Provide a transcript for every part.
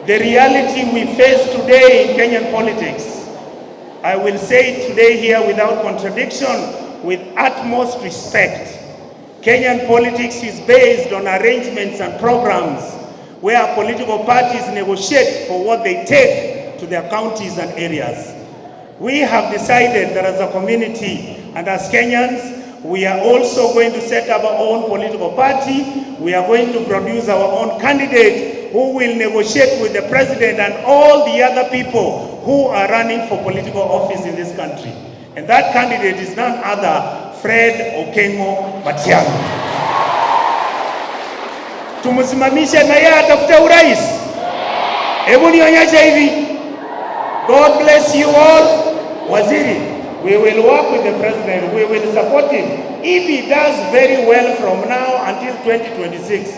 the reality we face today in Kenyan politics, I will say it today here without contradiction, with utmost respect. Kenyan politics is based on arrangements and programs where political parties negotiate for what they take to their counties and areas. We have decided that as a community and as Kenyans, we are also going to set up our own political party. We are going to produce our own candidate who will negotiate with the president and all the other people who are running for political office in this country. And that candidate is none other Fred Okengo Matiang'i. Tumusimamishe na yeye atafute urais. Hebu nionyeshe hivi. God bless you all. Waziri, we will work with the president. We will support him. If he does very well from now until 2026,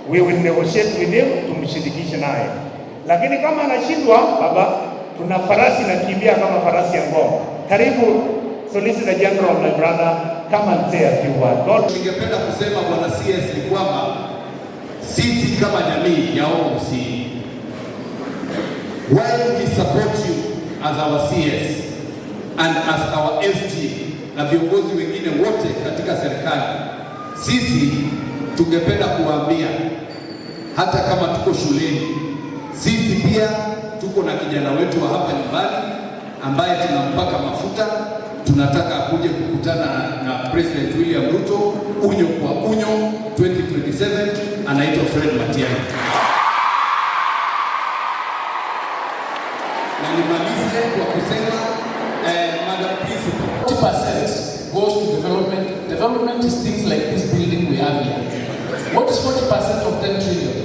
we will negotiate with him tumshirikishe naye. Lakini kama anashindwa, baba, tuna farasi na kimbia kama farasi ya ngoma. Karibu Solicitor General, my brother, come and say a few words. Ningependa kusema bwana CS ni kwamba sisi kama jamii ya OMC, while we support you as our CS and as our SG na viongozi wengine wote katika serikali, sisi tungependa kuambia hata kama tuko shuleni, sisi pia tuko na kijana wetu wa hapa nyumbani ambaye tunampaka mafuta, tunataka akuje kukutana na President William Ruto unyo kwa unyo 2027, anaitwa Fred Matiang'i. Na nimalize kwa kusema Madam Principal, 40% goes to development. Development is things like this building we have here. What is 40% of 10 trillion?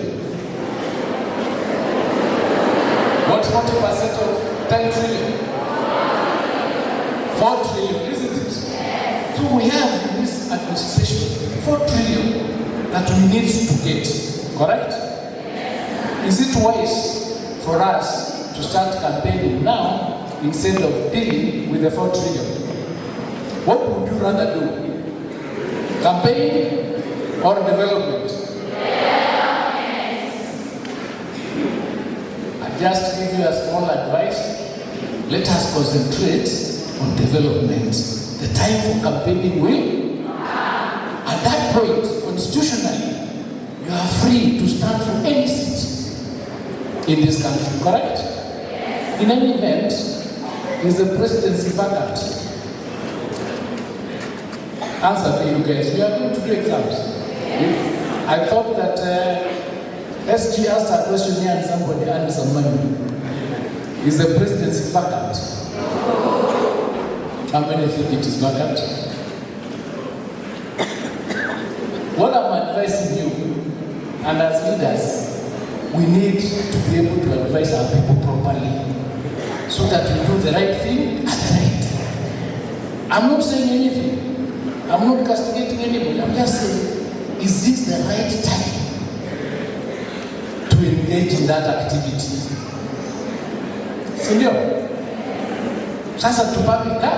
What's 40% of 10 trillion? 4 trillion, isn't it? So we have in this administration 4 trillion that we need to get, correct? Is it wise for us to start campaigning now instead of dealing with the 4 trillion? What would you rather do? Campaign or development? I just give you a small advice. Let us concentrate on development. The time for campaigning will. At that point, constitutionally, you are free to stand for any seat in this country, correct? In any event, is the presidency vacant? Answer to you guys. We are going to do exams. I thought that SG asked a question here and somebody earned some money. Is the presidency vacant? How many think it is vacant? What I'm advising you, and as leaders, we need to be able to advise our people properly so that we do the right thing at the right time. I'm not saying anything. I'm not castigating anybody. I'm just saying, is this the right time to engage in that activity? Sindio? Sasa tupapika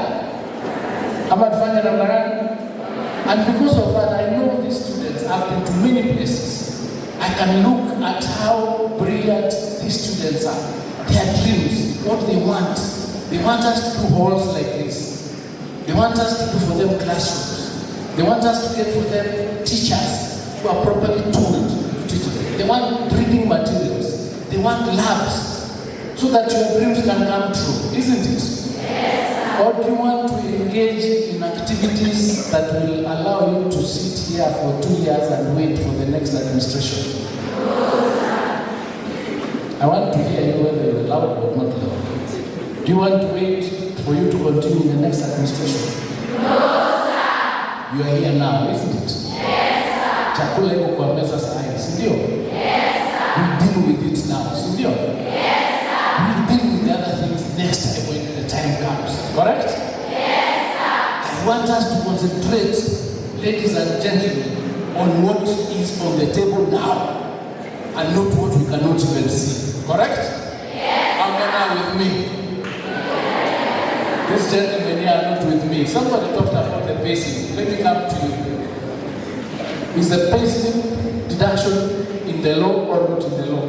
ama tufanye namna gani? And because of that, I know these students have been to many places. I can look at how brilliant these students are. Their dreams, what they want. They want us to do halls like this. They want us to do for them classrooms. They want us to get for them teachers who are properly told to teach them. They want reading materials. They want labs so that your dreams can come true, isn't it? Yes, or do you want to engage in activities that will allow you to sit here for 2 years and wait for the next administration? I want to hear you whether you're loud or not loud. Do you want to wait for you to continue in the next administration? You are here now, isn't it? Yes, sir. Chakula iko kwa meza sasa hivi, si ndio? Yes, sir. We deal with it now, si ndio? Yes, sir. We deal with the other things next time when the time comes. Correct? Yes, sir. I want us to concentrate, ladies and gentlemen, on what is on the table now and not what we cannot even see. Correct? Yes. How many are with me? These gentlemen here are not with me. Somebody talked about the pacing. Let me come to you. Is the pacing deduction in the law or not in the law?